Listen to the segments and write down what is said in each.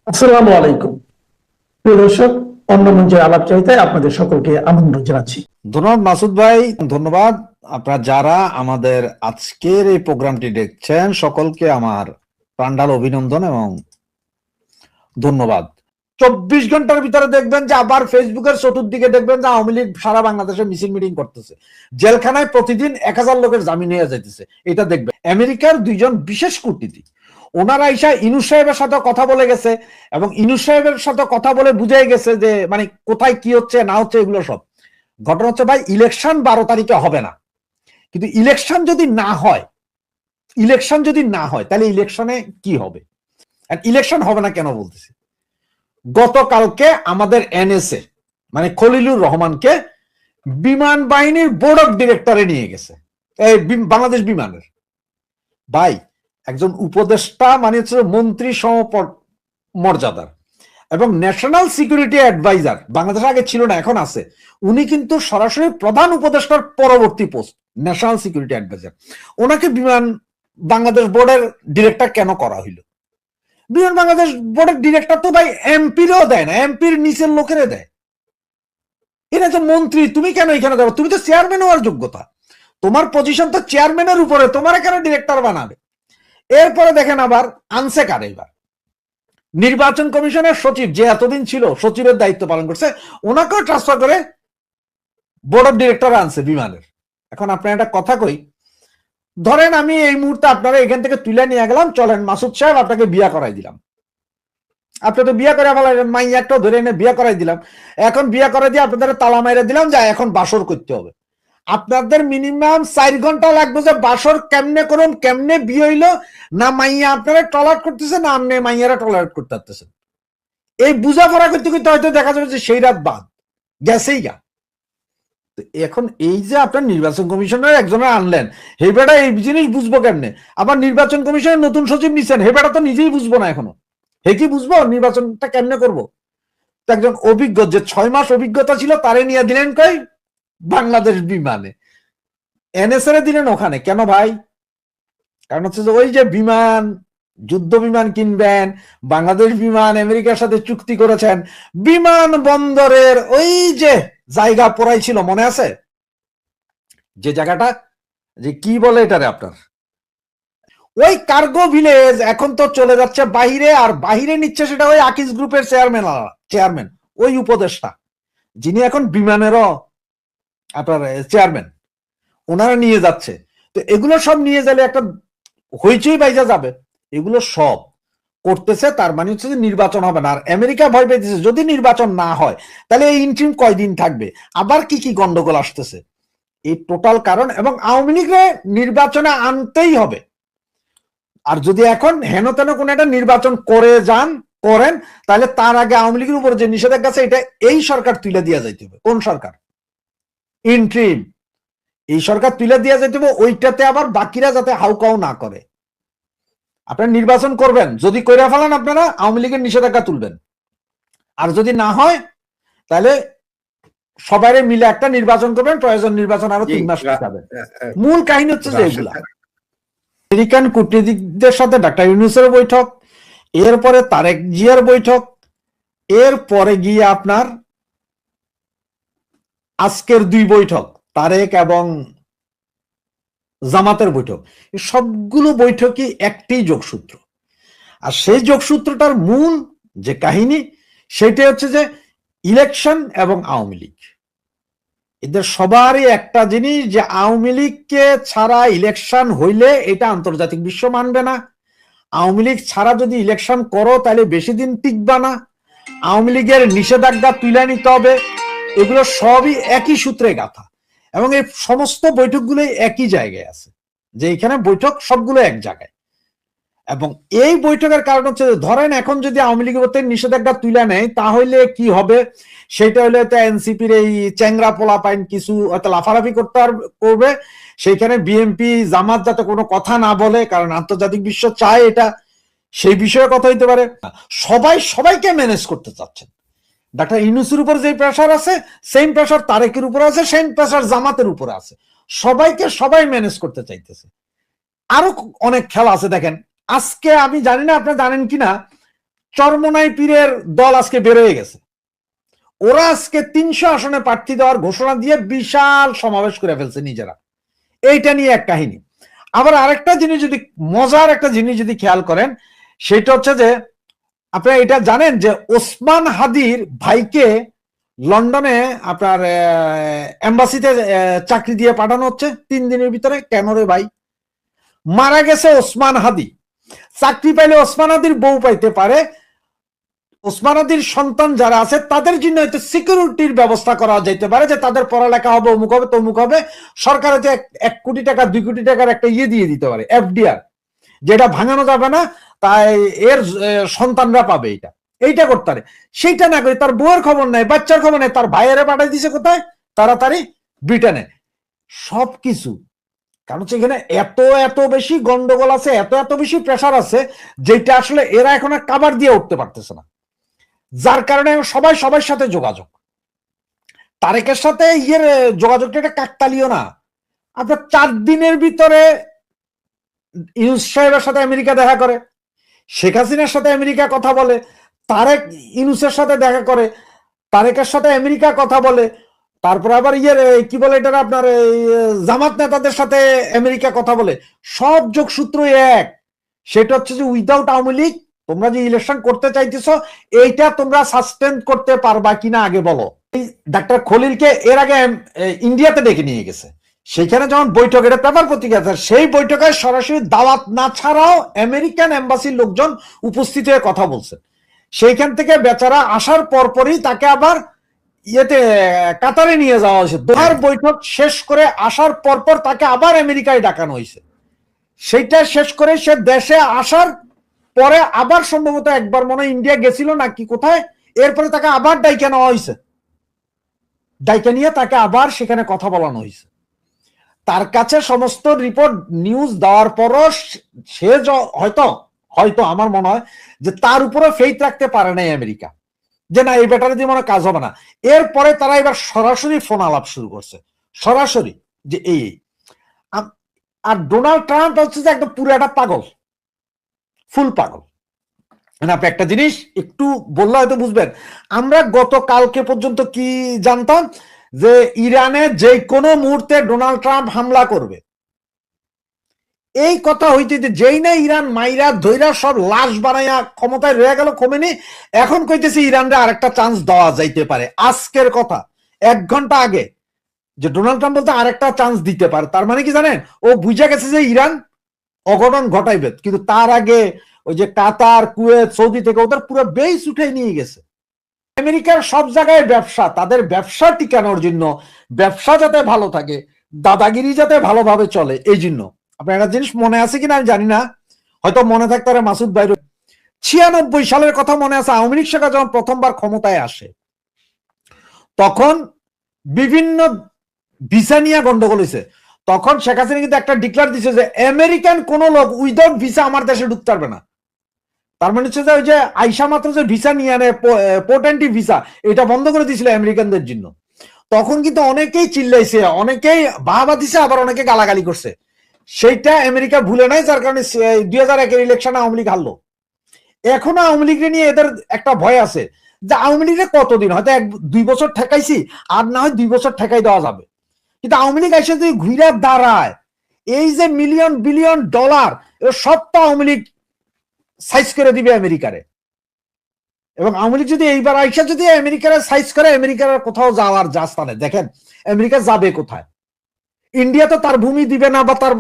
আসসালামু আলাইকুম প্রিয় দর্শক, অন্য মঞ্চে আলাপচারিতায় আপনাদের সকলকে আমন্ত্রণ জানাচ্ছি। ধন্যবাদ মাসুদ ভাই, ধন্যবাদ। আপনারা যারা আমাদের আজকের এই প্রোগ্রামটি দেখছেন সকলকে আমার প্রাণঢাল অভিনন্দন এবং ধন্যবাদ। 24 ঘন্টার ভিতরে দেখবেন যে আবার ফেসবুকের চতুর্দিকে দেখবেন যে আওয়ামী লীগ সারা বাংলাদেশে মিছিল মিটিং করতেছে, জেলখানায় প্রতিদিন 1000 লোকের জামিন হয়ে যাইতেছে। এটা দেখবেন আমেরিকার দুইজন বিশেষ কূটনীতিক ওনারা ইসা ইনুস সাহেবের সাথে কথা বলে গেছে এবং ইনুস সাহেবের সাথে কথা বলে বুঝাই গেছে যে মানে কোথায় কি হচ্ছে না হচ্ছে এগুলো সব। ঘটনা হচ্ছে ভাই, ইলেকশন 12 তারিখে হবে না, কিন্তু ইলেকশন যদি না হয় তাহলে ইলেকশনে কি হবে? ইলেকশন হবে না কেন বলতেছি, গতকালকে আমাদের এনএসএ মানে খলিলুর রহমানকে বিমান বাহিনীর বোর্ড অফ ডিরেক্টরে নিয়ে গেছে, এই বাংলাদেশ বিমানের। ভাই, একজন উপদেষ্টা মানে হচ্ছে মন্ত্রী সমপদ মর্যাদার এবং ন্যাশনাল সিকিউরিটি অ্যাডভাইজার, বাংলাদেশ আগে ছিল না এখন আছে, উনি কিন্তু সরাসরি প্রধান উপদেষ্টার পরবর্তী পোস্ট ন্যাশনাল সিকিউরিটি অ্যাডভাইজার। ওনাকে বিমান বাংলাদেশ বোর্ডের ডিরেক্টর কেন করা হইল? বিমান বাংলাদেশ বোর্ডের ডিরেক্টর তো ভাই এমপিরও দেয় না, এমপির নিচের লোকেরে দেয়। এরা তো মন্ত্রী, তুমি কেন এখানে যাবো? তুমি তো চেয়ারম্যান হওয়ার যোগ্যতা, তোমার পজিশন তো চেয়ারম্যানের উপরে, তোমার কেন ডিরেক্টর বানাবে? এরপরে দেখেন আবার আনছে কার, এবার নির্বাচন কমিশনের সচিব যে এতদিন ছিল সচিবের দায়িত্ব পালন করছে, ওনাকেও ট্রান্সফার করে বোর্ড অফ ডিরেক্টর আনছে বিমানের। এখন আপনার একটা কথা কই, ধরেন আমি এই মুহূর্তে আপনারা এখান থেকে তুলে নিয়ে গেলাম, চলেন মাসুদ সাহেব আপনাকে বিয়া করাই দিলাম, আপনি তো বিয়া করে ফেলাইলেন, মাই একটা ধরে এনে বিয়া করাই দিলাম। এখন বিয়া করে দিয়ে আপনাদের তালা মাইরে দিলাম যে এখন বাসর করতে হবে। আপনাদের মিনিমাম 4 ঘন্টা লাগবে যে বাসর কেমনে করুন, কেমনে বিয়ে হইলো, না মাইয়া আপনারা টলারেট করতেছে না আপনি মাইয়ারা টলারেট করতে পারতেছেন। এই বুঝাপড়া করতে করতে হয়তো দেখা যাবে যে সেই রাত বাদ গেছেই গা। এখন এই যে আপনার নির্বাচন কমিশনের একজনের আনলেন, হে বেটা এই জিনিস বুঝবো কেমনে? আবার নির্বাচন কমিশনের নতুন সচিব নিচ্ছেন, হে বেটা তো নিজেই বুঝবো না এখনো, হে কি বুঝবো নির্বাচনটা কেমনে করবো? একজন অভিজ্ঞ যে 6 মাস অভিজ্ঞতা ছিল তারে নিয়ে দিলেন কই বাংলাদেশ বিমানে, এনএসএ দিলেন ওখানে কেন ভাই? কারণ হচ্ছে যে ওই যে বিমান, যুদ্ধ বিমান কিনবেন, বাংলাদেশ বিমান আমেরিকার সাথে চুক্তি করেছেন, বিমান বন্দরের ওই যে জায়গা পড়াই ছিল মনে আছে, যে জায়গাটা যে কি বলে এটারে আপনার ওই কার্গো ভিলেজ, এখন তো চলে যাচ্ছে বাহিরে, আর বাহিরে নিচ্ছে সেটা ওই আকিজ গ্রুপের চেয়ারম্যান ওই উপদেষ্টা যিনি এখন বিমানেরও আপনার চেয়ারম্যান, ওনারা নিয়ে যাচ্ছে। তো এগুলো সব নিয়ে গেলে একটা হইচই বাইজা যাবে। এগুলো সব করতেছে, তার মানে হচ্ছে যে নির্বাচন হবে না। আর আমেরিকা ভয় পেয়েছে যদি নির্বাচন না হয় তাহলে এই ইন্ট্রিম কয়দিন থাকবে, আবার কি কি গন্ডগোল আসতেছে, এই টোটাল কারণ। এবং আওয়ামী লীগকে নির্বাচনে আনতেই হবে। আর যদি এখন হেন তেন কোন একটা নির্বাচন করে যান করেন, তাহলে তার আগে আওয়ামী লীগের উপর যে নিষেধাজ্ঞা আছে এটা এই সরকার তুলে দিয়ে যাইতে হবে। কোন সরকার? ইন্ট্রিম। এই সরকার তুলে দিয়ে যাইতে হবে, ওইটাতে আবার বাকিরা যাতে হাউকাউ না করে। আপনারা নির্বাচন করবেন, যদি কইরা ফেলান আপনারা আওয়ামী লীগের নিষেধাজ্ঞা তুলবেন, আর যদি না হয় তাহলে সবাই মিলে একটা নির্বাচন করবেন, প্রয়োজন নির্বাচন আরো 3 মাস পিছাবেন। মূল কাহিনী হচ্ছে যে এগুলা আমেরিকান কূটনীতিকদের সাথে ডাক্তার ইউনূসের বৈঠক, এরপরে তারেক জিয়ার বৈঠক, এরপরে গিয়ে আপনার আজকের 2 বৈঠক তারেক এবং জামাতের বৈঠক, সবগুলো বৈঠকই একটি যোগসূত্র। আর সেই যোগসূত্রটার মূল যে কাহিনী সেটা হচ্ছে যে ইলেকশন এবং আওয়ামী লীগ, এদের সবারই একটা জিনিস যে আওয়ামী লীগকে ছাড়া ইলেকশন হইলে এটা আন্তর্জাতিক বিশ্ব মানবে না, আওয়ামী লীগ ছাড়া যদি ইলেকশন করো তাহলে বেশি দিন টিকবা না, আওয়ামী লীগের নিষেধাজ্ঞা তুলে নিতে হবে। এগুলো সবই একই সূত্রে গাথা এবং এই সমস্ত বৈঠকগুলো একই জায়গায় আছে, যে এখানে বৈঠক সবগুলো এক জায়গায়। এবং এই বৈঠকের কারণ হচ্ছে ধরেন এখন যদি আওয়ামী লীগের নিষেধাজ্ঞা তুলে নেয় তাহলে কি হবে, সেটা হলে এনসিপির এই চ্যাংরা পোলাপাইন কিছু হয়তো লাফালাফি করবে, সেইখানে বিএনপি জামাত যাতে কোনো কথা না বলে, কারণ আন্তর্জাতিক বিশ্ব চায় এটা, সেই বিষয়ে কথা হইতে পারে। সবাইকে ম্যানেজ করতে চাচ্ছেন। ডাক্তার ইউনূসের উপর যে প্রেসার আছে সেম প্রেসার তারেকের উপর আছে, সেম প্রেসার জামাতের উপর আছে, সবাই ম্যানেজ করতে চাইতেছে। আরো অনেক খেলা আছে। দেখেন আজকে আমি জানি না আপনারা জানেন কিনা, চরমোনাই পীরের দল আজকে বের হয়ে গেছে। ওরা আজকে 300 আসনে প্রার্থী দেওয়ার ঘোষণা দিয়ে বিশাল সমাবেশ করে ফেলছে নিজেরা। এইটা নিয়ে এক কাহিনী। আবার আরেকটা জিনিস যদি, মজার একটা জিনিস যদি খেয়াল করেন, সেটা হচ্ছে যে আপনারা এটা জানেন যে ওসমান হাদির ভাইকে লন্ডনে আপনার এম্বাসিতে চাকরি দিয়ে পাঠানো হচ্ছে 3 দিনের ভিতরে। কেন রে ভাই? মারা গেছে ওসমান হাদি, চাকরি পাইলে ওসমান হাদির বউ পাইতে পারে, ওসমান হাদির সন্তান যারা আছে তাদের জন্য হয়তো সিকিউরিটির ব্যবস্থা করা যেতে পারে, যে তাদের পড়ালেখা হবে, অমুক হবে তমুক হবে, সরকার হয়তো 1 কোটি টাকা 2 কোটি টাকার একটা দিয়ে দিতে পারে, এফডিআর, যেটা ভাঙানো যাবে না, তাই এর সন্তানরা পাবে। এইটা করতে পারে। সেইটা না করে তার বউয়ের খবর নাই, বাচ্চার খবর নাই, তার ভাইয়েরা পাঠাই দিছে কোথায়? তাড়াতাড়ি ব্রিটেনে। সবকিছু কারণ হচ্ছে এখানে এত বেশি গন্ডগোল আছে, এত বেশি প্রেশার আছে, যেটা আসলে এরা এখন আর কাবার দিয়ে উঠতে পারতেছে না, যার কারণে সবার সাথে যোগাযোগ। তারেকের সাথে যোগাযোগটা এটা কাকতালীয় না। আপনার 4 দিনের ভিতরে ইউনূস সাহেবের সাথে আমেরিকা দেখা করে, শেখ হাসিনার সাথে আমেরিকা কথা বলে, তারেক ইউনূসের সাথে দেখা করে, তারেকের সাথে আমেরিকা কথা বলে, তারপর আবার কি বলে এটা আপনার জামাত নেতাদের সাথে আমেরিকা কথা বলে। সব যোগসূত্র এক। সেটা হচ্ছে যে উইদাউট আওয়ামী লীগ তোমরা যে ইলেকশন করতে চাইতেছো, এইটা তোমরা সাসপেন্ড করতে পারবা কিনা আগে বলো। ডাক্তার খলিলকে এর আগে ইন্ডিয়াতে ডেকে নিয়ে গেছে, সেখানে যখন বৈঠক, এটা পেপার পত্রিকা, সেই বৈঠকে সরাসরি দাওয়াত না ছাড়াও আমেরিকান এম্বাসির লোকজন উপস্থিত হয়ে কথা বলছে। সেইখান থেকে বেচারা আসার পরপরই তাকে আবার কাতারে নিয়ে যাওয়া হয়েছে। দোহার বৈঠক শেষ করে আসার পরপর তাকে আবার আমেরিকায় ডাকানো হয়েছে। সেইটা শেষ করে সে দেশে আসার পরে আবার সম্ভবত একবার মনে হয় ইন্ডিয়া গেছিল নাকি কোথায়, এরপরে তাকে আবার ডাইকা নেওয়া হয়েছে, ডাইকা নিয়ে তাকে আবার সেখানে কথা বলানো হয়েছে। তার কাছে সমস্ত রিপোর্ট নিউজ দেওয়ার পরও সে হয়তো আমার মনে হয় যে তার উপরে ফেইথ রাখতে পারে নাই আমেরিকা, যে না এই ব্যাটারে দিয়ে মনে কাজ হবে না। এরপরে তারা এবার সরাসরি ফোন আলাপ শুরু করছে, সরাসরি যে এই। আর ডোনাল্ড ট্রাম্প হচ্ছে যে একদম পুরো একটা পাগল, ফুল পাগল। মানে আপনি একটা জিনিস একটু বললে হয়তো বুঝবেন। আমরা গতকালকে পর্যন্ত কি জানতাম যে ইরানে যে কোনো মুহূর্তে ডোনাল্ড ট্রাম্প হামলা করবে। এই কথা হইতে যেই না ইরান মাইরা ধৈরা সব লাশ বানাইয়া ক্ষমতায় রয়ে গেল খোমেনি, এখন কইতেছে ইরানরে আরেকটা চান্স দেওয়া যাইতে পারে। আজকের কথা 1 ঘন্টা আগে যে ডোনাল্ড ট্রাম্প বলতে আরেকটা চান্স দিতে পারে। তার মানে কি জানেন, ও বুঝা গেছে যে ইরান অঘটন ঘটাইবে, কিন্তু তার আগে ওই যে কাতার, কুয়েত, সৌদি থেকে ওদের পুরো বেস উঠে নিয়ে গেছে। আমেরিকার সব জায়গায় ব্যবসা, তাদের ব্যবসা টিকানোর জন্য, ব্যবসা যাতে ভালো থাকে, দাদাগিরি যাতে ভালোভাবে চলে, এই জন্য। আপনার একটা জিনিস মনে আছে কিনা আমি জানি না, হয়তো মনে থাকতে পারে মাসুদ ভাই, 96 সালের কথা মনে আছে, আওয়ামী লীগ সরকার যখন প্রথমবার ক্ষমতায় আসে, তখন বিভিন্ন ভিসা নিয়ে গন্ডগোল হয়েছে। তখন শেখ হাসিনা কিন্তু একটা ডিক্লার দিছে যে আমেরিকান কোন লোক উইদাউট ভিসা আমার দেশে ঢুকতে পারবে না। তার মানে হচ্ছে যে ওই যে আইসা মাত্র যে ভিসা নিয়ে আনে, পোর্টেন্টি ভিসা, এটা বন্ধ করে দিয়েছিল আমেরিকানদের জন্য। তখন কিন্তু অনেকেই চিল্লাইছে, অনেকেই বাহাবা দিছে, আবার অনেকে গালাগালি করছে। সেইটা আমেরিকা ভুলে নাই, যার কারণে 2001-এর ইলেকশনে আওয়ামী লীগ হারলো। এখনো আওয়ামী লীগ নিয়ে এদের একটা ভয় আছে যে আওয়ামী লীগে কতদিন, হয়তো 1-2 বছর ঠেকাইছি, আর না হয় 2 বছর ঠেকাই দেওয়া যাবে। কিন্তু আওয়ামী লীগ এসে যদি ঘুরে দাঁড়ায়, এই যে মিলিয়ন বিলিয়ন ডলার সব তো আওয়ামী লীগ সাইজ করে দিবে আমেরিকারে। এবং আওয়ামী লীগ যদি এইবার আইসা যদি আমেরিকার সাইজ করে, আমেরিকার কোথাও যাওয়ার জাস্তানে দেখেন আমেরিকা যাবে কোথায়। ইন্ডিয়া তো তার ভূমি দিবে না, বা তার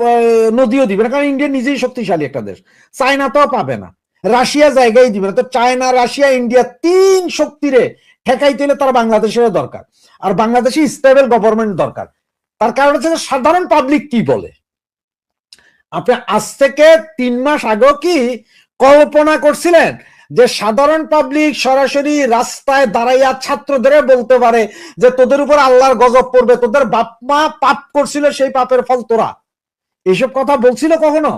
নদীও দিবে না, কারণ ইন্ডিয়া নিজেই শক্তিশালী একটা দেশ। চায়না তো পাবে না, রাশিয়া জায়গায় দিবে না। তো চায়না, রাশিয়া, ইন্ডিয়া 3 শক্তিরে ঠেকাইতে হলে তার বাংলাদেশের দরকার, আর বাংলাদেশে স্টেবল গভর্নমেন্ট দরকার। তার কারণ হচ্ছে সাধারণ পাবলিক কি বলে। আপনি আজ থেকে 3 মাস আগেও কি কল্পনা করছিলেন যে সাধারণ পাবলিক সরাসরি রাস্তায় দাঁড়াইয়া ছাত্রদের বলতে পারে যে তোদের উপর আল্লাহর গজব পড়বে, তোদের বাপ মা পাপ করছিল, সেই পাপের ফল তোরা? এইসব কথা বলছিল কখনো?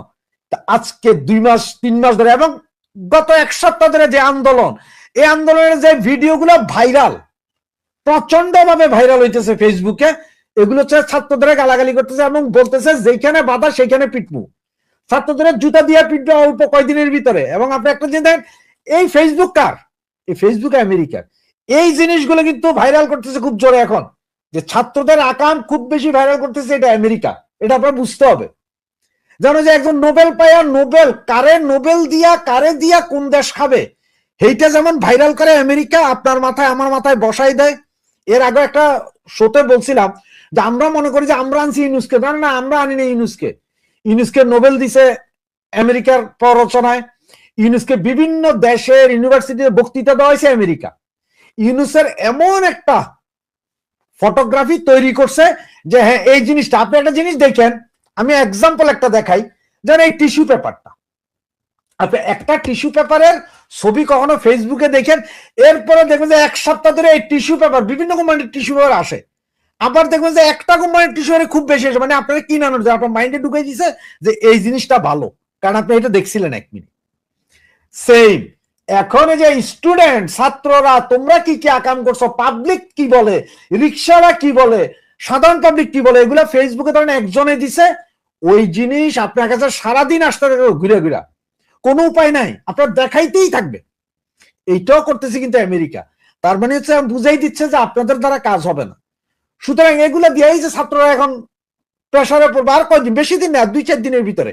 আজকে 2 মাস 3 মাস ধরে, এবং গত 1 সপ্তাহ ধরে যে আন্দোলন, এই আন্দোলনের যে ভিডিওগুলো ভাইরাল, প্রচন্ড ভাবে ভাইরাল হইতেছে ফেসবুকে, এগুলো হচ্ছে ছাত্রদের গালাগালি করতেছে এবং বলতেছে যেখানে বাধা সেখানে পিটমু, ছাত্রদের জুতা দিয়ে পিটবে অল্প কয়েকদিনের ভিতরে। এবং আপনি একটা জিনিস দেখেন, এই ফেসবুক কার? এই ফেসবুক আমেরিকার। এই জিনিসগুলো কিন্তু ভাইরাল করতেছে খুব জোরে এখন, যে ছাত্রদের আকাম খুব বেশি ভাইরাল করতেছে, এটা আমেরিকা। এটা আপনার বুঝতে হবে। জানো যে একজন নোবেল পায়া, নোবেল কারে দিয়া কোন দেশ খাবে, এইটা যেমন ভাইরাল করে আমেরিকা, আপনার মাথায় আমার মাথায় বসাই দেয়। এর আগে একটা শোতে বলছিলাম যে আমরা মনে করি যে আমরা আনছি ইউনুসকে, না না, আমরা আনি না ইউনুসকে। ইউনুসকে নোবেল দিছে আমেরিকার প্ররচনায়, ইউনুসকে বিভিন্ন দেশের ইউনিভার্সিটিতে বক্তৃতা দেওয়া হয়েছে আমেরিকা। ইউনুসের এমন একটা ফটোগ্রাফি তৈরি করছে যে হ্যাঁ এই জিনিসটা, আপনি একটা জিনিস দেখেন, আমি এক্সাম্পল একটা দেখাই, যেন এই টিস্যু পেপারটা, আপনি একটা টিস্যু পেপারের ছবি কখনো ফেসবুকে দেখেন, এরপরে দেখবেন যে এক সপ্তাহ ধরে এই টিস্যু পেপার, বিভিন্ন কোম্পানির টিস্যু পেপার আসে, আবার দেখবেন যে একটা কোম্পানির টিস্যু পেপার খুব বেশি আসে, মানে আপনারা কিনানোর যে আপনার মাইন্ডে ঢুকে দিছে যে এই জিনিসটা ভালো, কারণ আপনি এটা দেখছিলেন 1 মিনিট। সেম এখন যে স্টুডেন্ট ছাত্ররা, তোমরা কি কি আকাম করছো, পাবলিক কি বলে, রিক্সারা কি বলে, সাধারণ পাবলিক কি বলে, এগুলা ফেসবুকে ধরেন একজনে দিছে, ওই জিনিস আপনার কাছে সারাদিন আসতে ঘুরে ঘুরে, কোনো উপায় নাই, আপনার দেখাইতেই থাকবে। এইটাও করতেছে কিন্তু আমেরিকা। তার মানে হচ্ছে বুঝাই দিচ্ছে যে আপনাদের দ্বারা কাজ হবে না। সুতরাং এগুলা দিয়েই যে ছাত্ররা এখন প্রেসারে পড়বে, আর কয়দিন, বেশি দিন না, 2-4 দিনের ভিতরে।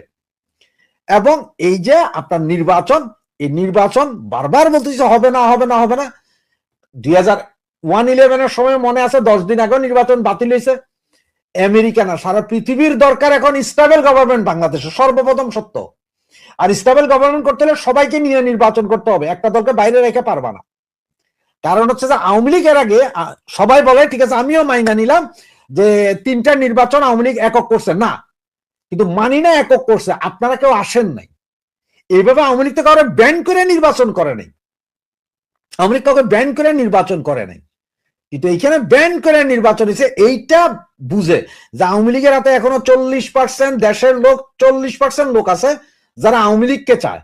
এবং এই যে আপনার নির্বাচন, এই নির্বাচন বারবার বলতেছে হবে না হবে না হবে না। 2011 সময় মনে আছে 10 দিন আগে নির্বাচন বাতিল হয়েছে। আমেরিকা না, সারা পৃথিবীর দরকার এখন স্টেবল গভর্নমেন্ট বাংলাদেশে, সর্বপ্রথম সত্য। আর স্টেবল গভর্নমেন্ট করতে হলে সবাইকে নিয়ে নির্বাচন করতে হবে, একটা দলকে বাইরে রেখে পারবা না। কারণ হচ্ছে যে আওয়ামী লীগের আগে সবাই বলে ঠিক আছে, আমিও মাইনা নিলাম যে 3টা নির্বাচন আওয়ামী লীগ একক করছে, না কিন্তু মানি না একক করছে, আপনারা কেউ আসেন নাই। এইভাবে আওয়ামী লীগ তো কাউকে ব্যান করে নির্বাচন করে নাই, আওয়ামী লীগ কাউকে ব্যান করে নির্বাচন করে নাই, কিন্তু এইখানে ব্যান করে নির্বাচন হয়েছে। এইটা বুঝে যে আওয়ামী লীগের হাতে এখনো 40% দেশের লোক, 40% লোক আছে যারা আওয়ামী লীগকে চায়,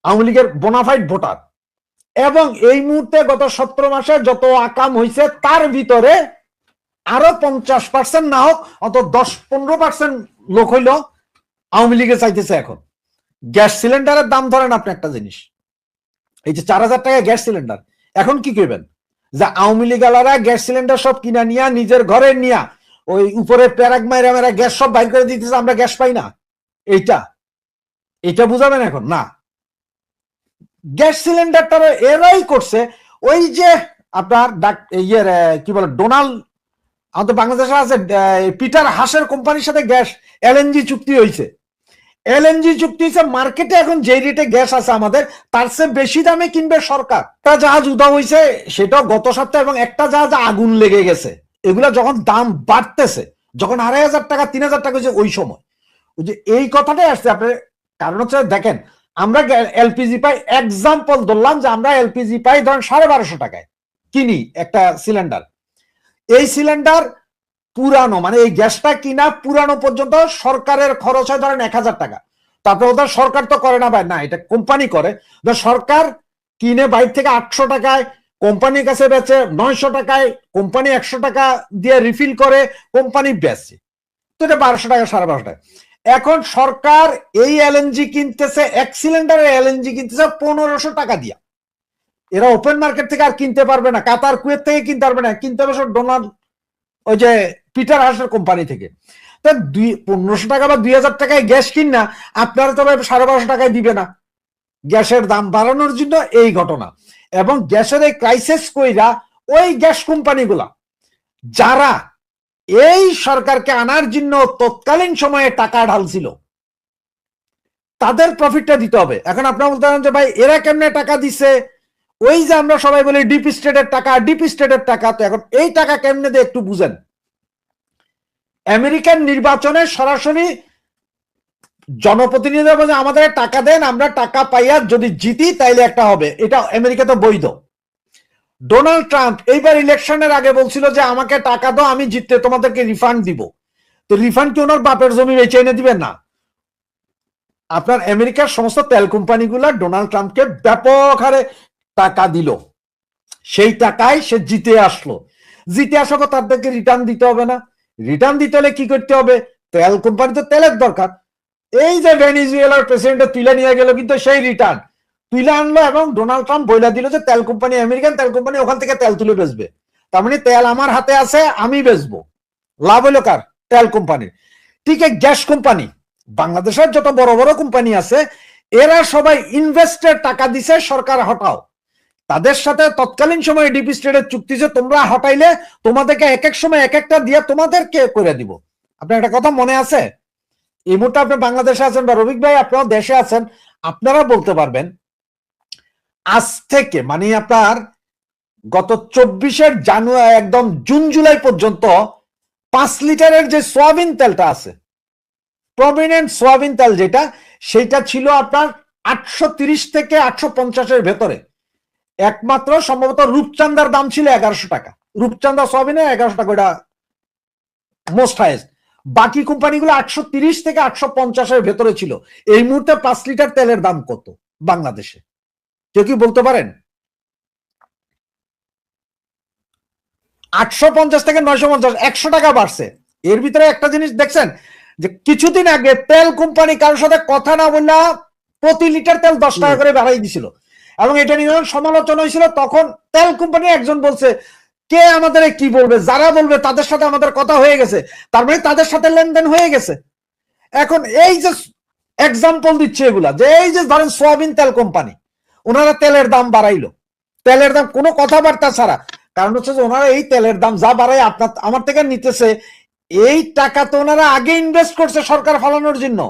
আওয়ামী লীগের বোনাফাইড ভোটার। এবং এই মুহূর্তে গত 17 মাসে যত আকাম হয়েছে তার ভিতরে আরো 50% না হোক অত 10-15% লোক হইল আওয়ামী লীগে চাইতেছে। এখন গ্যাস সিলিন্ডারের দাম ধরেন আপনি একটা জিনিস, এই যে 4000 টাকা গ্যাস সিলিন্ডার, এখন কি করবেন যে আওয়ামী লীগালারা গ্যাস সিলিন্ডার সব কিনা নিয়া নিজের ঘরে নিয়া ওই উপরে প্যারাগ মাইরা মেরা গ্যাস সব বাইর করে দিতেছে, আমরা গ্যাস পাই না, এইটা বুঝাবেন এখন না। গ্যাস সিলিন্ডারটা এরাই করছে, ওই যে আপনার ইয়ের কি বলে ডোনাল্ড, আমাদের বাংলাদেশে আছে পিটার হাসের কোম্পানির সাথে গ্যাস এলএনজি চুক্তি হয়েছে, এলএনজি চুক্তি হয়েছে, মার্কেটে এখন যে রেটে গ্যাস আছে আমাদের তার চেয়ে বেশি দামে কিনবে সরকার। একটা জাহাজ উদা হয়েছে সেটা গত সপ্তাহে, এবং একটা জাহাজ আগুন লেগে গেছে। এগুলা যখন দাম বাড়তেছে, যখন 2500 টাকা 3000 টাকা হয়েছে, ওই সময় ওই যে এই কথাটাই আসছে আপনার। কারণ হচ্ছে দেখেন, আমরা এলপিজি পাই, এক্সাম্পল ধরলাম যে আমরা এলপিজি পাই ধরেন 1250 টাকায় কিনি একটা সিলিন্ডার। এই সিলিন্ডার পুরানো, মানে এই গ্যাসটা কিনা পুরানো পর্যন্ত সরকারের খরচ হয় ধরেন 1000 টাকা। তারপরে ওদের সরকার তো করে না ভাই, না এটা কোম্পানি করে। সরকার কিনে বাইরে থেকে 800 টাকায়, কোম্পানির কাছে বেচে 900 টাকায়, কোম্পানি 100 টাকা দিয়ে রিফিল করে, কোম্পানি বেচছে, তো এটা 1200 টাকা 1250 টাকা। এখন সরকার এই এলএনজি কিনতেছে, এক সিলিন্ডারের এলএনজি কিনতেছে 1500 টাকা দিয়া। এরা ওপেন মার্কেট থেকে আর কিনতে পারবে না, কাতার কুয়েত থেকে কিনতে পারবে না, কিনতে হবে সব ডোনাল্ড ওই যে পিটার হাসের কোম্পানি থেকে। তো 1500 টাকা বা 2000 টাকায় গ্যাস কিনা আপনারা তবে 1250 টাকায় দিবে না। গ্যাসের দাম বাড়ানোর জন্য এই ঘটনা। এবং গ্যাসের এই ক্রাইসিস কইরা ওই গ্যাস কোম্পানিগুলা যারা এই সরকারকে আনার জন্য তৎকালীন সময়ে টাকা ঢালছিল, তাদের প্রফিটটা দিতে হবে। এখন আপনারা বলতে পারেন যে ভাই এরা কেমনে টাকা দিচ্ছে, ওই যে আমরা সবাই বলি ডিপ স্টেটের টাকা, ডিপ স্টেটের টাকা। তো এখন এই টাকা কেমনে দিয়ে একটু বুঝেন। আমেরিকান নির্বাচনে সরাসরি জনপ্রতিনিধি বলে আমাদের টাকা দেন, আমরা টাকা পাইয়া যদি জিতি তাইলে একটা হবে, এটা আমেরিকাতে বৈধ। ডোনাল্ড ট্রাম্প এইবার ইলেকশনের আগে বলছিল যে আমাকে টাকা দাও, আমি জিততে তোমাদেরকে রিফান্ড দিব। তো রিফান্ড কি ওনার বাপের জমি বেচে এনে দিবেন? না। আপনার আমেরিকার সমস্ত তেল কোম্পানিগুলো ডোনাল্ড ট্রাম্পকে ব্যাপক হারে টাকা দিল, সেই টাকায় সে জিতে আসলো। জিতে আসার পর তাদেরকে রিটার্ন দিতে হবে না? রিটার্ন দিতে হলে কি করতে হবে? তেল কোম্পানি তো তেলের দরকার। এই যে ভেনিজুয়েলার প্রেসিডেন্ট তুলে নিয়ে গেল, কিন্তু সেই রিটার্ন তুলে আনলো এবং ডোনাল্ড ট্রাম্প বইলা দিল যে তেল কোম্পানি, আমেরিকান তেল কোম্পানি ওখান থেকে তেল তুলে বেচবে। তার মানে তেল আমার হাতে আছে, আমি বেচবো। লাভ হইলো কার? তেল কোম্পানির। ঠিক আছে, গ্যাস কোম্পানি, বাংলাদেশের যত বড় বড় কোম্পানি আছে এরা সবাই ইনভেস্টের টাকা দিছে সরকার হটাও। তাদের সাথে তৎকালীন সময়ে ডিপ স্টেটের চুক্তি যে তোমরা হটাইলে তোমাদেরকে এক এক সময় এক একটা দিয়ে তোমাদেরকে করে দিব। আপনার একটা কথা মনে আছে? এই মুহূর্তে আপনি বাংলাদেশে আছেন বা রবিক ভাই আপনারা দেশে আছেন, আপনারা বলতে পারবেন আজ থেকে মানে আপনার গত 24 জানুয়ারি একদম জুন জুলাই পর্যন্ত 5 লিটারের যে সয়াবিন তেলটা আছে, প্রমিনেন্ট সয়াবিন তেল যেটা, সেটা ছিল আপনার 830 থেকে 850 ভেতরে। একমাত্র সম্ভবত রূপচান্দার দাম ছিল 1100 টাকা, রূপচান্দা সয়াবিনে 1100 টাকা, ওটা মোস্ট হাইয়েস্ট। বাকি কোম্পানিগুলো 830 থেকে 850 ভেতরে ছিল। এই মুহূর্তে 5 লিটার তেলের দাম কত বাংলাদেশে? কেউ কি বলতে পারেন? 850 থেকে 950, 100 টাকা বাড়ছে। এর ভিতরে একটা জিনিস দেখছেন যে কিছুদিন আগে তেল কোম্পানি কারোর সাথে কথা না বললে প্রতি লিটার তেল 10 টাকা করে বাড়াই দিছিল, এবং এটা নিয়ে সমালোচনা হয়েছিল। তখন তেল কোম্পানি একজন বলছে, কে আমাদের কি বলবে, যারা বলবে তাদের সাথে আমাদের কথা হয়ে গেছে, তার মানে তাদের সাথে লেনদেন হয়ে গেছে। এখন এই যে এক্সাম্পল দিচ্ছে এগুলা, যে এই যে ধরেন সোয়াবিন তেল কোম্পানি, ওনারা তেলের দাম বাড়াইলো, তেলের দাম কোনো কথাবার্তা ছাড়া। কারণ হচ্ছে যে ওনারা এই তেলের দাম যা বাড়ায় আপনার আমার থেকে নিতেছে, এই টাকা তো ওনারা আগে ইনভেস্ট করছে সরকার ফলানোর জন্য।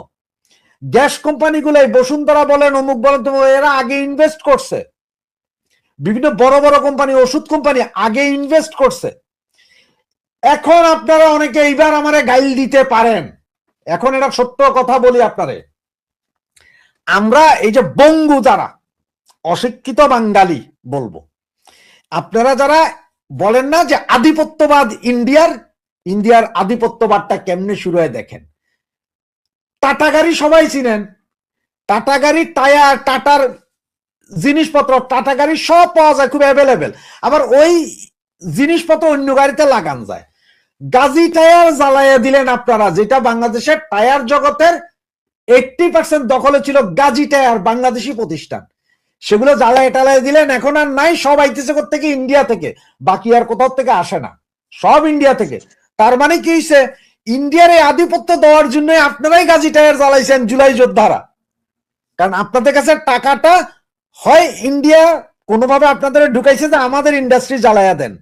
গ্যাস কোম্পানিগুলো বসুন্ধরা বলেন, অমুক বলেন, তো এরা আগে ইনভেস্ট করছে। বিভিন্ন বড় বড় কোম্পানি, ওষুধ কোম্পানি আগে ইনভেস্ট করছে। এখন আপনারা অনেকে এইবার আমারে গাইল দিতে পারেন, এখন এটা সত্য কথা বলি আপনারে, আমরা এই যে বঙ্গু যারা অশিক্ষিত বাঙালি বলবো, আপনারা যারা বলেন না যে আধিপত্যবাদ ইন্ডিয়ার আধিপত্যবাদটা কেমনে শুরু হয় দেখেন। টাটা গাড়ি সবাই চিনেন, টাটা গাড়ি টায়ার, টাটার জিনিসপত্র, টাটা গাড়ি সব পাওয়া যায় খুব অ্যাভেলেবেল। আবার ওই জিনিসপত্র অন্য গাড়িতে লাগান যায়। গাজী টায়ার জ্বালাইয়া দিলেন আপনারা, যেটা বাংলাদেশের টায়ার জগতের 80% দখলে ছিল গাজী টায়ার, বাংলাদেশি প্রতিষ্ঠান। সেগুলো জ্বালায় টালায় দিলেন, এখন আর নাই। সব আইতেছে থেকে ইন্ডিয়া থেকে, বাকি আর কোথাও থেকে আসে না, সব ইন্ডিয়া থেকে। তার মানে কি হয়েছে, ইন্ডিয়ার এই আধিপত্য দেওয়ার জন্য আপনারাই গাজী টায়ার জ্বালাইছেন জুলাই যোদ্ধারা। কারণ আপনাদের কাছে টাকাটা হয় ইন্ডিয়া কোনোভাবে আপনাদের ঢুকাইছে যে আমাদের ইন্ডাস্ট্রি জ্বালাইয়া দেন,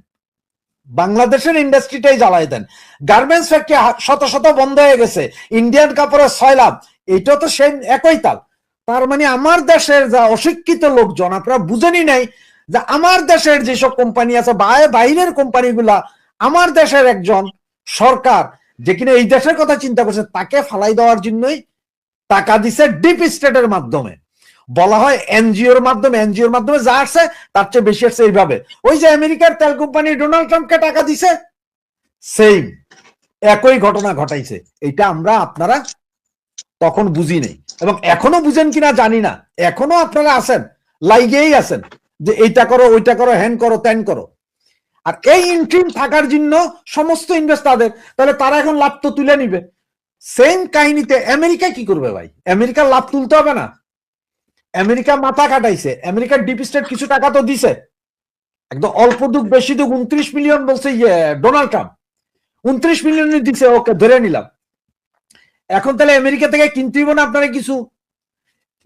বাংলাদেশের ইন্ডাস্ট্রিটাই জ্বালাই দেন। গার্মেন্টস ফ্যাক্টরি শত শত বন্ধ হয়ে গেছে, ইন্ডিয়ান কাপড়ের 6 লাভ, এটা তো সেই একই তাল। তার মানে আমার দেশের যা অশিক্ষিত লোকজন, আপনারা বুঝেনি নাই যে আমার দেশের যেসব কোম্পানি আছে, বাইরের কোম্পানিগুলা আমার দেশের একজন সরকার যে কিনা এই দেশের কথা চিন্তা করছে, তাকে ফালাই দেওয়ার জন্যই টাকা দিছে ডিপ স্টেটের মাধ্যমে। বলা হয় এনজিওর মাধ্যমে, এনজিওর মাধ্যমে যা আসছে তার চেয়ে বেশি আসছে। এইভাবে ওই যে আমেরিকার তেল কোম্পানি ডোনাল্ড ট্রাম্পকে টাকা দিছে, সেম একই ঘটনা ঘটাইছে। এটা আমরা আপনারা তখন বুঝি নেই, এবং এখনো বুঝেন কিনা জানি না। এখনো আপনারা আছেন, লাইগেই আছেন যে এইটা করো, ওইটা করো, হ্যান করো, ত্যান করো। আর এই ইন্ট্রিম থাকার জন্য সমস্ত ইনভেস্ট তাদের, তাহলে তারা এখন লাভ তো তুলে নিবে। সেম কাহিনীতে আমেরিকা কি করবে ভাই? আমেরিকার লাভ তুলতে হবে না? আমেরিকা মাথা কাটাইছে, আমেরিকার ডিপ স্টেট কিছু টাকা তো দিছে, একদম অল্প দুঃখ বেশি দুঃখ 29 মিলিয়ন বলছে ডোনাল্ড ট্রাম্প, 29 মিলিয়ন দিছে, ওকে ধরে নিলাম। এখন তাহলে আমেরিকা থেকে কিনতে হইব না আপনারা কিছু,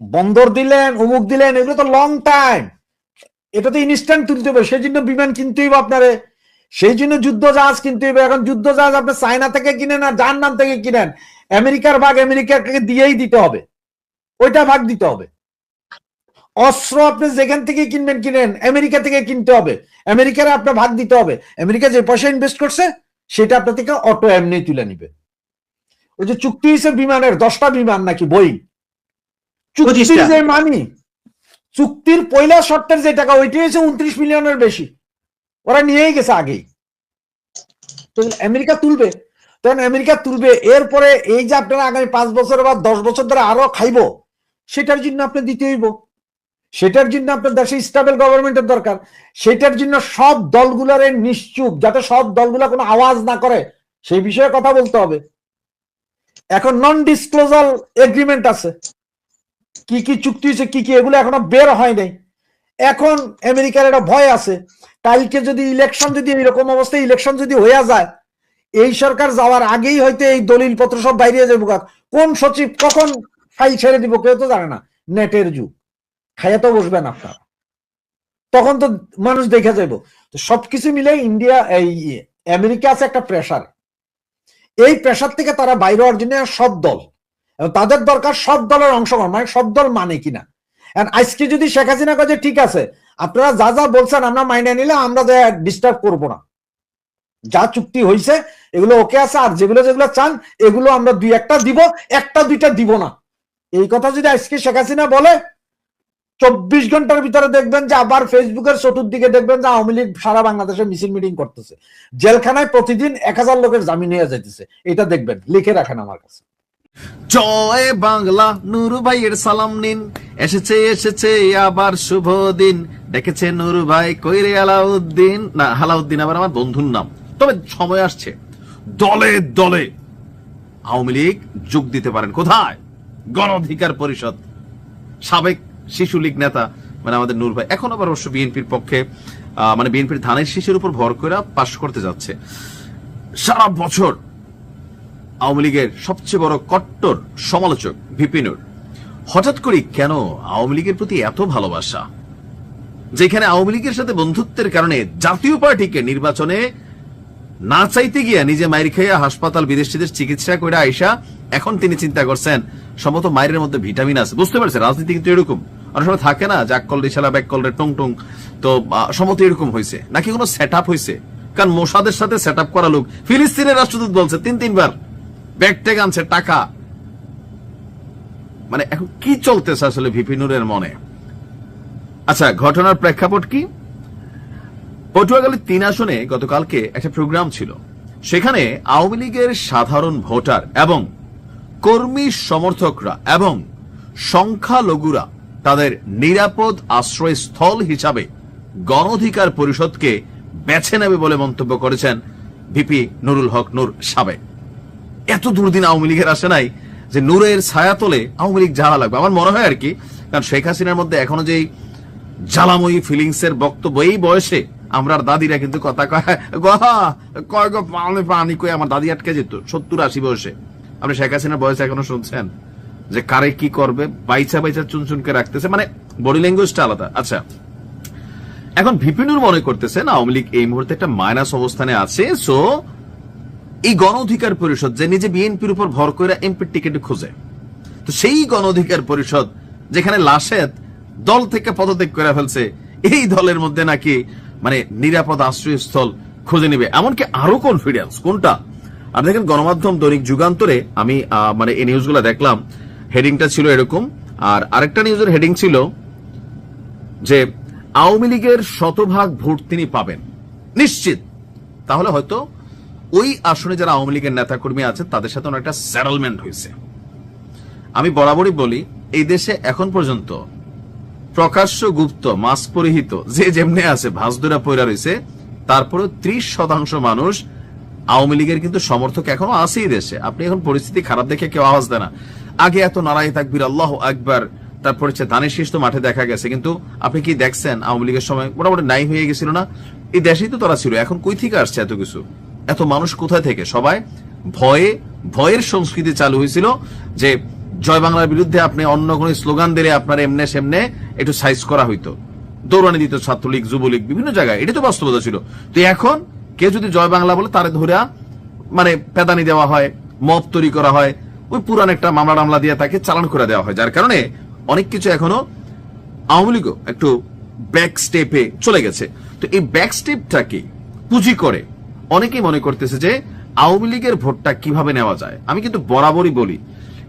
বন্দর দিলেন, অমুক দিলেন, এগুলো তো লং টাইম, এটা তো ইনস্ট্যান্ট তুলতে হবে। সেই জন্য বিমান কিনতে হইব আপনারে, সেই জন্য যুদ্ধ জাহাজ কিনতে হবে। এখন যুদ্ধ জাহাজ আপনি চায়না থেকে কিনেন আর যার নাম থেকে কিনেন, আমেরিকার ভাগ আমেরিকাকে দিয়েই দিতে হবে, ওইটা ভাগ দিতে হবে। অস্ত্র আপনি যেখান থেকে কিনবেন কিনেন, আমেরিকা থেকে কিনতে হবে, আমেরিকার আপনার ভাগ দিতে হবে। আমেরিকা যে পয়সা ইনভেস্ট করছে সেটা আপনার থেকে অটো এমনি তুলে নিবে। ওই যে চুক্তি হয়েছে বিমানের 10টা বিমান নাকি বই, চুক্তির যে মানি, চুক্তির পয়লা শর্তের যে টাকা, ওইটি হয়েছে 29 মিলিয়নের বেশি, ওরা নিয়েই গেছে আগেই। তো আমেরিকা তুলবে, তখন আমেরিকা তুলবে। এরপরে এই যে আপনারা আগামী 5 বছর বা 10 বছর ধরে আরো খাইবো, সেটার জন্য আপনি দিতে হইব, সেটার জন্য আপনার দেশে স্টেবল গভর্নমেন্টের দরকার। সেটার জন্য সব দলগুলোর নিশ্চুপ, যাতে সব দলগুলা কোনো আওয়াজ না করে, সেই বিষয়ে কথা বলতে হবে। এখন নন ডিসক্লোজার এগ্রিমেন্ট আছে, কি কি চুক্তি হয়েছে, কি কি, এগুলো এখনো বের হয় নাই। এখন আমেরিকার একটা ভয় আছে, কালকে যদি ইলেকশন, যদি এরকম অবস্থায় ইলেকশন যদি হয়ে যায়, এই সরকার যাওয়ার আগেই হয়তো এই দলিল পত্র সব বাইরে যাবো। কোন সচিব কখন ফাইল ছেড়ে দিব কেউ তো জানে না। নেটের যুগ, খাইয়া তো বসবেন আপনার, তখন তো মানুষ দেখে যাইব। তো সবকিছু মিলে ইন্ডিয়া, এই আমেরিকা আছে একটা প্রেসার। এই প্রেসার থেকে তারা বাইরে হওয়ার জন্য সব দল, তাদের দরকার সব দলের অংশগ্রহণ, মানে সব দল মানে কিনা। আজকে যদি শেখ হাসিনা কাজে ঠিক আছে, আপনারা যা যা বলছেন আমরা মাইনে নিলে, আমরা ডিস্টার্ব করবো না, যা চুক্তি হয়েছে এগুলো ওকে আছে, আর যেগুলো যেগুলো চান এগুলো আমরা দুই একটা দিব, একটা দুইটা দিব না। এই কথা যদি আজকে শেখ হাসিনা বলে, 24 ঘন্টার ভিতরে দেখবেন যে আবার ফেসবুকের চতুর্দিকে দেখবেন যে আওয়ামী লীগ সারা বাংলাদেশে মিছিল মিটিং করতেছে, জেলখানায় প্রতিদিন 1000 লোকের জামিন হয়ে যাইতেছে। এটা দেখবেন, লিখে রাখেন আমার কাছে। জয় বাংলা, নুরু ভাইয়ের সালাম নিন, এসেছে এসেছে আবার শুভ দিন, ডেকেছে নুরু ভাই কইরে আলাউদ্দিন, না আলাউদ্দিন আবার আমার বন্ধুর নাম। তবে সময় আসছে দলে দলে আওয়ামী লীগ যোগ দিতে পারেন। কোথায়? গণ অধিকার পরিষদ। সাবেক শিশু লীগ নেতা মানে আমাদের নূর ভাই এখন আবার অবশ্য বিএনপির পক্ষে, মানে বিএনপির ধানের শীষের উপর ভর করে পাশ করতে যাচ্ছে। সারা বছর আওয়ামী লীগের সবচেয়ে বড় কট্টর সমালোচক ভিপি নূর, হঠাৎ করে কেন আওয়ামী লীগের প্রতি এত ভালোবাসা? যেখানে আওয়ামী লীগের সাথে বন্ধুত্বের কারণে জাতীয় পার্টিকে নির্বাচনে না চাইতে গিয়া নিজে মায়ের খাইয়া হাসপাতাল বিদেশিদের চিকিৎসা করে আইসা, এখন তিনি চিন্তা করছেন সম্ভবত মায়ের মধ্যে ভিটামিন আছে। বুঝতে পারছে রাজনীতি কিন্তু এরকম, অনেক সময় থাকে না যে আকল রিসালা ব্যাকল রে টং টং, তো সম্ভবত এরকম হয়েছে নাকি কোনো সেট আপ হয়েছে। কারণ মোসাদের সাথে সেট আপ করা লোক, ফিলিস্তিনের রাষ্ট্রদূত বলছে 3-3 ব্যাগ ট্যাগ আনছে টাকা। মানে এখন কি চলতেছে আসলে ভিপি নূরের মনে? আচ্ছা, ঘটনার প্রেক্ষাপট কি? পটুয়াখালী 3 আসনে গতকালকে একটা প্রোগ্রাম ছিল, সেখানে আওয়ামী লীগের সাধারণ ভোটার এবং কর্মী সমর্থকরা এবং সংখ্যালঘুরা তাদের নিরাপদ আশ্রয়স্থল হিসাবে গণ অধিকার পরিষদকে বেছে নেবে বলে মন্তব্য করেছেন ভিপি নুরুল হক নূর সাবেক। এত দুর্দিন আওয়ামী লীগের আসে নাই যে নূরের ছায়াতলে আওয়ামী লীগ জ্বালা লাগবে, আমার মনে হয় আর কি। কারণ শেখ হাসিনার মধ্যে এখনো যে জ্বালাময়ী ফিলিংস এর বক্তব্য, এই বয়সে আমরা দাদিরা কিন্তু কথা কয় গো পানি কয়ে আমার দাদি আটকে যেত 70-80 বয়সে। আপনি শেখ হাসিনার বয়সে এখনো শুনছেন যে কারে কি করবে, বাইচা বাইচা চুনচুনকে রাখতেছে, মানে বডি ল্যাঙ্গুয়েজটা আলাদা। আচ্ছা, এখন ভিপি নূর মনে করতেছেন আওয়ামী লীগ এই মুহূর্তে একটা মাইনাস অবস্থানে আছে, সো এই গণ অধিকার পরিষদ যে নিজে বিএনপির উপর ভর করে এমপির টিকিট খুঁজে, তো সেই গণ অধিকার পরিষদ যেখানে লাশেদ দল থেকে পদত্যাগ করে ফেলছে, এই দলের মধ্যে নাকি মানে নিরাপদ আশ্রয়স্থল খুঁজে নেবে, এমনকি আরো কনফিডেন্স। কোনটা? আর দেখেন গণমাধ্যম দৈনিক যুগান্তরে আমি মানে এই নিউজগুলো দেখলাম, হেডিংটা ছিল এরকম, আর আরেকটা নিউজের হেডিং ছিল যে আওয়ামী লীগের 100% ভোট তিনি পাবেন নিশ্চিত। তাহলে হয়তো ওই আসনে যারা আওয়ামী লীগের নেতাকর্মী আছে তাদের সাথে একটা সেটেলমেন্ট হয়েছে। আমি বরাবরই বলি, এই দেশে এখন পর্যন্ত প্রকাশ্য গুপ্ত মাস্ক পরিহিত যে যেমনে আছে ভাঁজদুরা পয়রা রয়েছে, তারপরে 30% মানুষ আওয়ামী লীগের কিন্তু সমর্থক এখনো আছে এই দেশে। আপনি এখন পরিস্থিতি খারাপ দেখে কেউ আওয়াজ দেয় না। আগে এত নারায়ে তাকবীর, আল্লাহু আকবার, তারপরে ধানের শীষ তো মাঠে দেখা গেছে, কিন্তু আপনি কি দেখছেন আওয়ামী লীগের সময় মোটামুটি নাই হয়ে গেছিল না? এই দেশেই তো তারা ছিল। এখন কই থেকে আসছে এত কিছু, এত মানুষ কোথায় থেকে? সবাই ভয়ের সংস্কৃতি চালু হয়েছিল যে জয় বাংলার বিরুদ্ধে আপনি অন্য কোন স্লোগান দিলে আপনার এমনে সেমনে একটু সাইজ করা হইতো, দৌড়ানি দিত ছাত্রলীগ যুবলীগ বিভিন্ন জায়গায়, এটা তো বাস্তবতা ছিল। তো এখন কেউ যদি জয় বাংলা বলে তারে ধরে মানে পেদানি দেওয়া হয়, মব তৈরি করা হয়, ওই পুরান একটা মামলা দিয়ে তাকে চালান করে দেওয়া হয়, যার কারণে অনেক কিছু এখনো আওয়ামী লীগও একটু ব্যাক স্টেপে চলে গেছে। তো এই ব্যাক স্টেপটাকে পুঁজি করে অনেকেই মনে করতেছে যে আওয়ামী লীগের ভোটটা কিভাবে নেওয়া যায়। আমি কিন্তু বরাবরই বলি,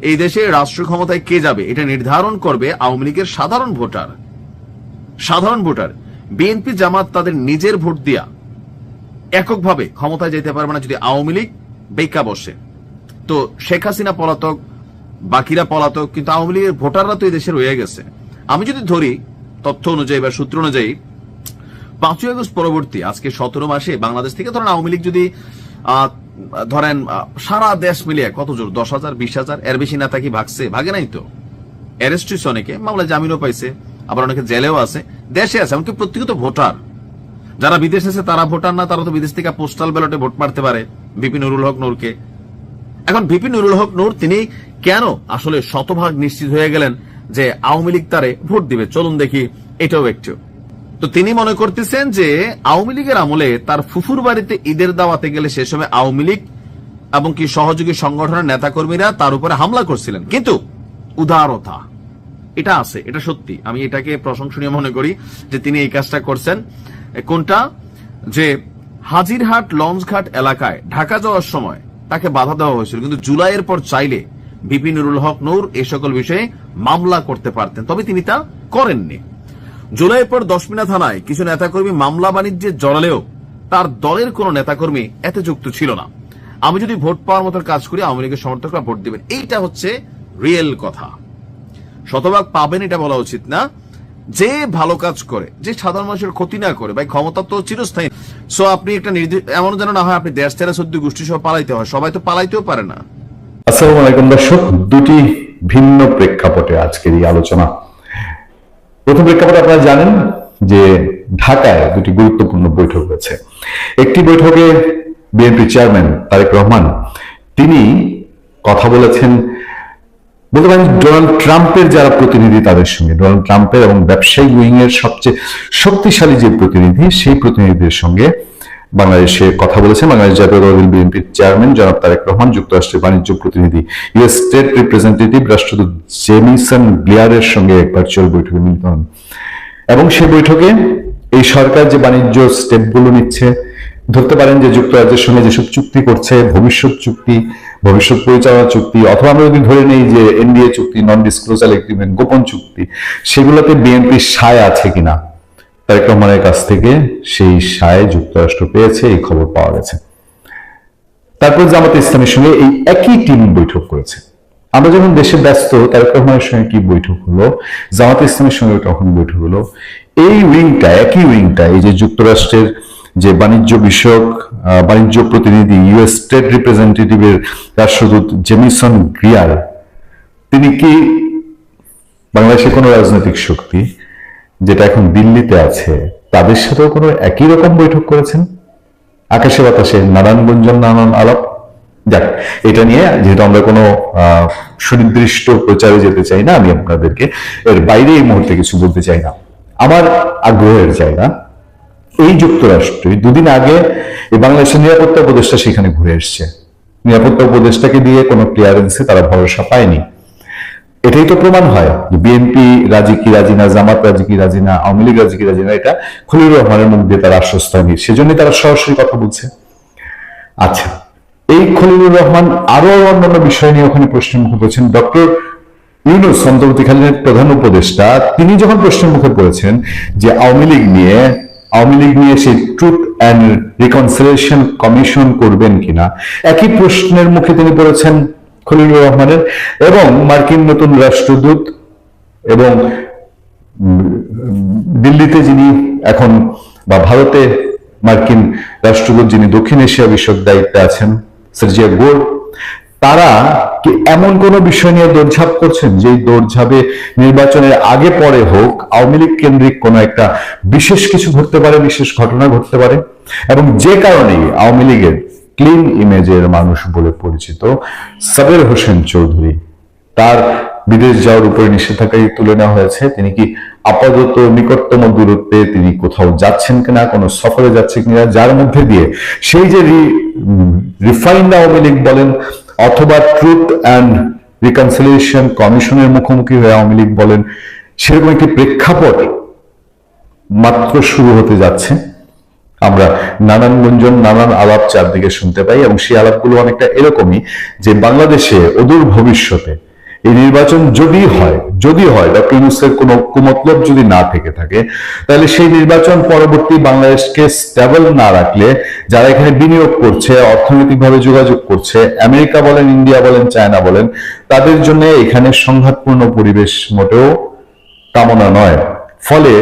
এই দেশে রাষ্ট্র ক্ষমতায় কে যাবে এটা নির্ধারণ করবে আওয়ামী লীগের সাধারণ ভোটার। বিএনপি জামাত তাদের নিজের ভোট দিয়া এককভাবে ক্ষমতায় যেতে পারবে না যদি আওয়ামী লীগ বেকা বসে। তো শেখ হাসিনা পলাতক, বাকিরা পলাতক, কিন্তু আওয়ামী লীগের ভোটাররা তো এই দেশে রয়ে গেছে। আমি যদি ধরি তথ্য অনুযায়ী বা সূত্র অনুযায়ী 5ই আগস্ট পরবর্তী আজকে 17 মাসে বাংলাদেশ থেকে ধরেন আওয়ামী লীগ যদি ধরেন সারা দেশ মিলিয়ে কত জোর 10,000 20,000 এর বেশি নেতা কি ভাগছে? ভাগে নাই তো। অ্যারেস্ট হয়েছে, অনেকে মামলা জামিনও পাইছে, আবার অনেকে জেলেও আছে, দেশে আছে, এমনকি প্রত্যেকত ভোটার যারা বিদেশে আছে তারা ভোটার না, তারা তো বিদেশ থেকে পোস্টাল ব্যালটে ভোট মারতে পারে ভিপি নুরুল হক নূরকে। এখন ভিপি নুরুল হক নূর তিনি কেন আসলে শতভাগ নিশ্চিত হয়ে গেলেন যে আওয়ামী লীগ তারে ভোট দিবে? চলুন দেখি এটাও একটু। তো তিনি মনে করতেছেন যে আওয়ামী লীগের আমলে তার ফুফুর বাড়িতে ঈদের দাওয়াতে গেলে সে সময় আওয়ামী লীগ এবং কি সহযোগী সংগঠনের নেতাকর্মীরা তার উপরে হামলা করছিলেন, কিন্তু উদারতা এটা আছে, এটা সত্যি, আমি এটাকে প্রশংসনীয় মনে করি যে তিনি এই কাজটা করছেন। কোনটা? যে হাজিরহাট লঞ্চঘাট এলাকায় ঢাকা যাওয়ার সময় তাকে বাধা দেওয়া হয়েছিল, কিন্তু জুলাইয়ের পর চাইলে ভিপি নুরুল হক নূর এই সকল বিষয়ে মামলা করতে পারতেন, তবে তিনি তা করেননি। জুলাইয়ের পর দশমিনা থানায় কিছু নেতাকর্মী মামলা বাণিজ্যে জড়ালেও তার দলের কোন নেতাকর্মী এতে যুক্ত ছিল না। আমি যদি ভোট পাওয়ার মতো কাজ করি আওয়ামী লীগের সমর্থকরা ভোট দিবেন, এইটা হচ্ছে রিয়েল কথা। শতভাগ পাবেন এটা বলা উচিত না। যে ভালো কাজ করে, যে সাধারণ মানুষের ক্ষতি না করে, ভাই ক্ষমতা তো চিরস্থায়ী। সো আপনি একটা এমন যেন না হয় আপনি দেশ ছেড়ে সদ্য গোষ্ঠী সহ পালাইতে হয়, সবাই তো পালাইতেও পারে না। আসসালামু আলাইকুম দর্শক, দুটি ভিন্ন প্রেক্ষাপটে আজকের এই আলোচনা। প্রথম প্রেক্ষাপটে আপনারা জানেন যে ঢাকায় দুটি গুরুত্বপূর্ণ বৈঠক হয়েছে। একটি বৈঠকে বিএনপি চেয়ারম্যান তারেক রহমান তিনি কথা বলেছেন, বলতে পারেন ডোনাল্ড ট্রাম্পের যারা প্রতিনিধি তাদের সঙ্গে, ডোনাল্ড ট্রাম্পের এবং ব্যবসায়িক উইং এর সবচেয়ে শক্তিশালী যে প্রতিনিধি সেই প্রতিনিধিদের সঙ্গে বাংলাদেশে কথা বলেছেন। বাংলাদেশ জাতীয়তাবাদী দল বিএনপির চেয়ারম্যান জনাব তারেক রহমান, যুক্তরাষ্ট্রের বাণিজ্য প্রতিনিধি ইউএস স্টেট রিপ্রেজেন্টেটিভ রাষ্ট্রদূত জেমিসন গ্লিয়ারের সঙ্গে এক ভার্চুয়াল বৈঠকে মিলিত হন। এবং সেই বৈঠকে এই সরকার যে বাণিজ্য স্টেপগুলো নিচ্ছে, ধরতে পারেন যে যুক্তরাজ্যের সঙ্গে যেসব চুক্তি করছে, ভবিষ্যৎ চুক্তি, ভবিষ্যৎ পরিচালনা চুক্তি, অথবা আমরা যদি ধরে নেই যে এনডিএ চুক্তি, নন ডিসক্লোজার এগ্রিমেন্ট, গোপন চুক্তি, সেগুলোতে বিএনপির সায় আছে কিনা, তারেক রহমানের কাছ থেকে সেই সায় যুক্তরাষ্ট্র পেয়েছে, এই খবর পাওয়া গেছে। তারপর জামাতে ইসলামের সঙ্গে এই একই টিম বৈঠক করেছে। আমরা যখন দেশে ব্যস্ত, তারেক রহমানের সঙ্গে কি বৈঠক হলো, জামাতে ইসলামের সঙ্গে তখন বৈঠক হলো। এই উইংটা, একই উইংটা, এই যে যুক্তরাষ্ট্রের যে বাণিজ্য বিষয়ক বাণিজ্য প্রতিনিধি ইউএস স্টেট রিপ্রেজেন্টেটিভের রাষ্ট্রদূত জেমিসন গ্লিয়ার, তিনি কি বাংলাদেশের কোন রাজনৈতিক শক্তি যেটা এখন দিল্লিতে আছে তাদের সাথেও কোনো একই রকম বৈঠক করেছেন? আকাশে বাতাসে নানান গুঞ্জন, নানান আলাপ। যাক, এটা নিয়ে যেহেতু আমরা কোনো সুনির্দিষ্ট প্রচারে যেতে চাই না, আমি আপনাদেরকে এর বাইরে এই মুহূর্তে কিছু বলতে চাই না। আমার আগ্রহের জায়গা এই যুক্তরাষ্ট্রই দুদিন আগে এই বাংলাদেশের নিরাপত্তা উপদেষ্টা সেখানে ঘুরে এসছে। নিরাপত্তা উপদেষ্টাকে দিয়ে কোনো ক্লিয়ারেন্সে তারা ভরসা পায়নি। এটাই তো প্রমাণ হয় যে বিএনপি রাজি কি রাজি না, জামাত রাজি কি রাজি না, আওয়ামী লীগ রাজি কি রাজি না, এটা খলিলুর রহমানের মুখ দিয়ে তারা আশ্বস্ত হয়নি, সেজন্য তারা সরাসরি কথা বলছে। আচ্ছা, এই খলিলুর রহমান আরো অন্যান্য বিষয় নিয়ে ওখানে প্রশ্নের মুখে পড়েছেন। ডক্টর ইউনূস অন্তর্বর্তীকালীন প্রধান উপদেষ্টা তিনি যখন প্রশ্নের মুখে পড়েছেন যে আওয়ামী লীগ নিয়ে সেই ট্রুথ অ্যান্ড রিকনসিলিয়েশন কমিশন করবেন কিনা, একই প্রশ্নের মুখে তিনি পড়েছেন খলিলুর রহমানের। এবং মার্কিন নতুন রাষ্ট্রদূত এবং দিল্লিতে যিনি এখন, বা ভারতে মার্কিন রাষ্ট্রদূত যিনি দক্ষিণ এশিয়া বিষয়ক দায়িত্বে আছেন, সার্জিয়া গোর, তারা কি এমন কোন বিষয় নিয়ে দৌড়ঝাঁপ করছেন যে দৌড়ঝাঁপে নির্বাচনের আগে পরে হোক আওয়ামী লীগ কেন্দ্রিক কোন একটা বিশেষ কিছু ঘটতে পারে, বিশেষ ঘটনা ঘটতে পারে, এবং যে কারণেই আওয়ামী লীগের ক্লিন ইমেজের মানুষ বলে পরিচিত সাবের হোসেন চৌধুরী, তার বিদেশ যাওয়ার উপরে নিষেধাজ্ঞা তুলে নেওয়া হয়েছে। তিনি কি আপাতত নিকটতম দূরত্বে তিনি কোথাও যাচ্ছেন কিনা, কোন সফরে যাচ্ছে কিনা, যার মধ্যে দিয়ে সেই যে রিফাইন্ড আওয়ামী লীগ বলেন অথবা ট্রুথ অ্যান্ড রিকনসিলিয়েশন কমিশনের মুখোমুখি হয়ে আওয়ামী লীগ বলেন, সেরকম একটি প্রেক্ষাপট মাত্র শুরু হতে যাচ্ছে। আমরা নানান গুঞ্জন, নানান আলাপ চারদিকে শুনতে পাই, এবং সেই আলাপগুলো অনেকটা এরকমই যে বাংলাদেশে অদূর ভবিষ্যতে এই নির্বাচন যদি হয় ডক্টর ইউনূসের কোনো কুমতলব যদি না থেকে থাকে, তাহলে সেই নির্বাচন পরবর্তী বাংলাদেশকে স্টেবল না রাখলে যারা এখানে বিনিয়োগ করছে, অর্থনৈতিকভাবে যোগাযোগ করছে, আমেরিকা বলেন, ইন্ডিয়া বলেন, চায়না বলেন, তাদের জন্য এখানে সংঘাতপূর্ণ পরিবেশ মোটেও কামনা নয়। ফলে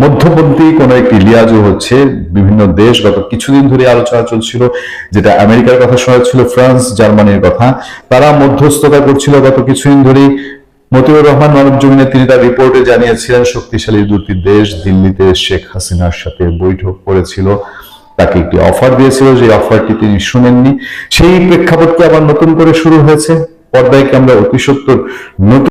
মধ্যপন্থী কোন একটি লিয়াজও হচ্ছে। বিভিন্ন দেশ, গত কিছুদিন ধরে আলোচনা চলছিল, যেটা আমেরিকার কথা শোনা ছিল, ফ্রান্স, জার্মানির কথা, তারা মধ্যস্থতা করছিল গত কিছুদিন ধরেই মতিউর রহমান মানব জমিনে তিনি তার রিপোর্টে জানিয়েছিলেন শক্তিশালী দুটি দেশ দিল্লিতে শেখ হাসিনার সাথে বৈঠক করেছিল, তাকে একটি অফার দিয়েছিল, যে অফারটি তিনি শুনেননি। সেই প্রেক্ষাপটকে আবার নতুন করে শুরু হয়েছে। পর্দায় কি আমরা অতি সত্বর নতুন